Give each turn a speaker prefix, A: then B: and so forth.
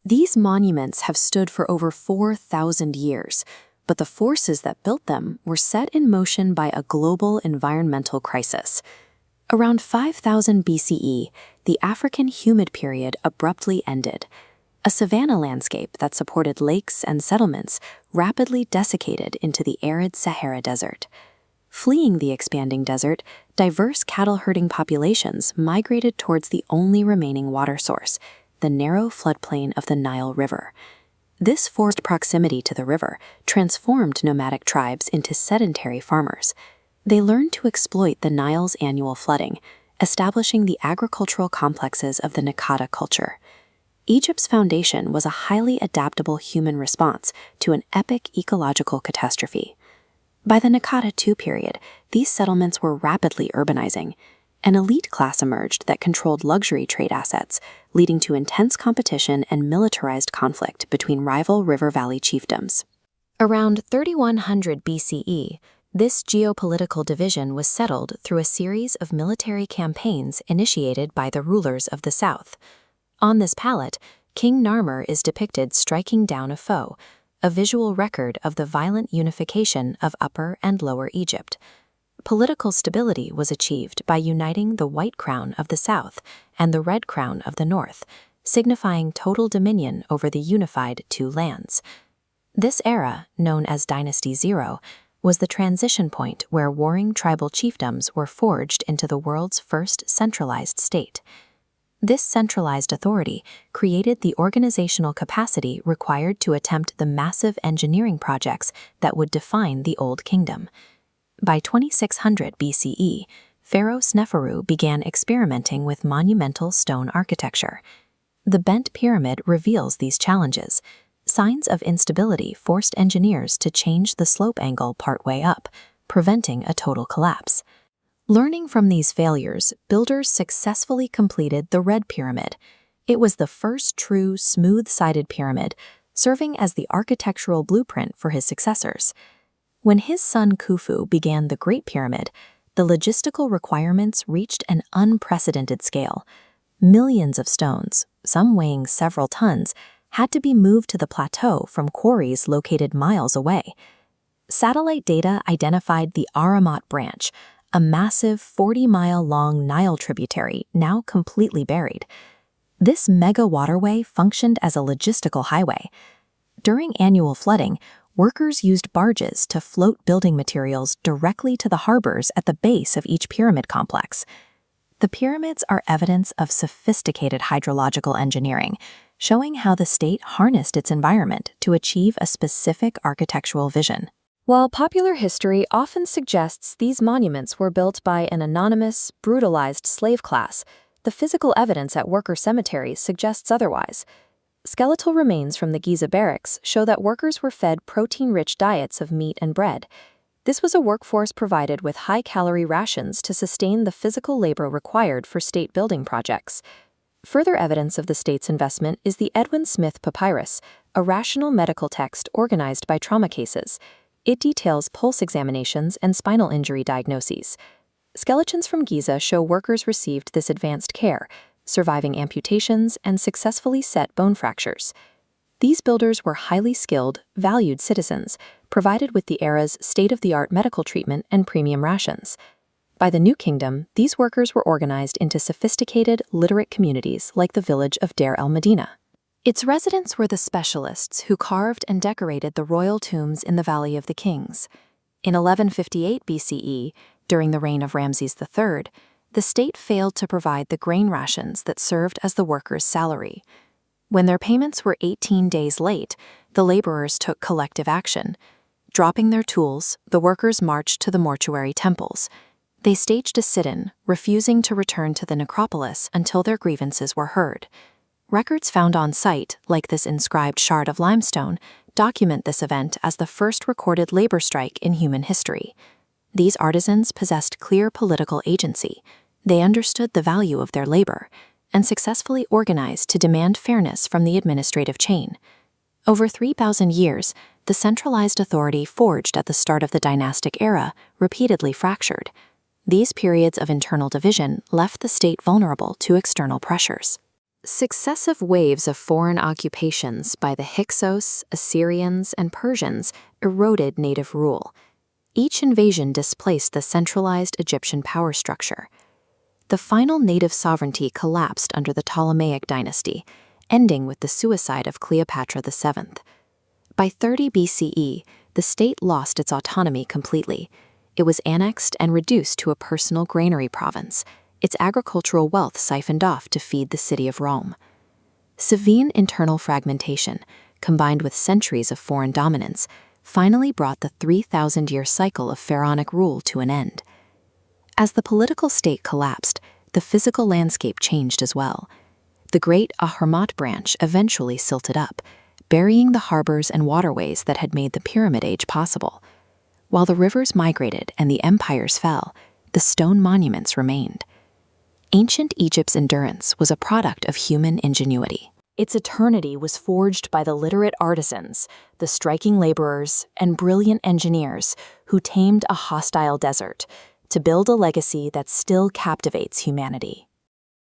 A: These monuments have stood for over 4,000 years, but the forces that built them were set in motion by a global environmental crisis. Around 5000 BCE, the African humid period abruptly ended. A savanna landscape that supported lakes and settlements rapidly desiccated into the arid Sahara Desert. Fleeing the expanding desert, diverse cattle-herding populations migrated towards the only remaining water source, the narrow floodplain of the Nile River. This forced proximity to the river transformed nomadic tribes into sedentary farmers. They learned to exploit the Nile's annual flooding, establishing the agricultural complexes of the Naqada culture. Egypt's foundation was a highly adaptable human response to an epic ecological catastrophe. By the Naqada II period, these settlements were rapidly urbanizing. An elite class emerged that controlled luxury trade assets, leading to intense competition and militarized conflict between rival river valley chiefdoms. Around 3100 BCE, this geopolitical division was settled through a series of military campaigns initiated by the rulers of the south. On this palette, King Narmer is depicted striking down a foe, a visual record of the violent unification of Upper and Lower Egypt. Political stability was achieved by uniting the White Crown of the south and the Red Crown of the north, signifying total dominion over the unified two lands. This era, known as Dynasty Zero, was the transition point where warring tribal chiefdoms were forged into the world's first centralized state. This centralized authority created the organizational capacity required to attempt the massive engineering projects that would define the Old Kingdom. By 2600 BCE, Pharaoh Sneferu began experimenting with monumental stone architecture. The bent pyramid reveals these challenges. Signs of instability forced engineers to change the slope angle partway up, preventing a total collapse. Learning from these failures, builders successfully completed the Red Pyramid. It was the first true smooth-sided pyramid, serving as the architectural blueprint for his successors. When his son Khufu began the Great Pyramid, the logistical requirements reached an unprecedented scale. Millions of stones, some weighing several tons, had to be moved to the plateau from quarries located miles away. Satellite data identified the Aramat Branch, a massive 40-mile-long Nile tributary now completely buried. This mega waterway functioned as a logistical highway. During annual flooding, workers used barges to float building materials directly to the harbors at the base of each pyramid complex. The pyramids are evidence of sophisticated hydrological engineering, showing how the state harnessed its environment to achieve a specific architectural vision. While popular history often suggests these monuments were built by an anonymous, brutalized slave class, the physical evidence at worker cemeteries suggests otherwise. Skeletal remains from the Giza barracks show that workers were fed protein-rich diets of meat and bread. This was a workforce provided with high-calorie rations to sustain the physical labor required for state building projects. Further evidence of the state's investment is the Edwin Smith Papyrus, a rational medical text organized by trauma cases. It details pulse examinations and spinal injury diagnoses. Skeletons from Giza show workers received this advanced care, surviving amputations and successfully set bone fractures. These builders were highly skilled, valued citizens, provided with the era's state-of-the-art medical treatment and premium rations. By the New Kingdom, these workers were organized into sophisticated, literate communities like the village of Deir el-Medina. Its residents were the specialists who carved and decorated the royal tombs in the Valley of the Kings. In 1158 BCE, during the reign of Ramses III, the state failed to provide the grain rations that served as the workers' salary. When their payments were 18 days late, the laborers took collective action. Dropping their tools, the workers marched to the mortuary temples. They staged a sit-in, refusing to return to the necropolis until their grievances were heard. Records found on site, like this inscribed shard of limestone, document this event as the first recorded labor strike in human history. These artisans possessed clear political agency. They understood the value of their labor and successfully organized to demand fairness from the administrative chain. Over 3,000 years, the centralized authority forged at the start of the dynastic era repeatedly fractured. These periods of internal division left the state vulnerable to external pressures. Successive waves of foreign occupations by the Hyksos, Assyrians, and Persians eroded native rule. Each invasion displaced the centralized Egyptian power structure. The final native sovereignty collapsed under the Ptolemaic dynasty, ending with the suicide of Cleopatra VII. By 30 BCE, the state lost its autonomy completely. It was annexed and reduced to a personal granary province, its agricultural wealth siphoned off to feed the city of Rome. Severe internal fragmentation, combined with centuries of foreign dominance, finally brought the 3,000-year cycle of pharaonic rule to an end. As the political state collapsed, the physical landscape changed as well. The great Ahurmat branch eventually silted up, burying the harbors and waterways that had made the Pyramid Age possible. While the rivers migrated and the empires fell, the stone monuments remained. Ancient Egypt's endurance was a product of human ingenuity. Its eternity was forged by the literate artisans, the striking laborers, and brilliant engineers who tamed a hostile desert to build a legacy that still captivates humanity.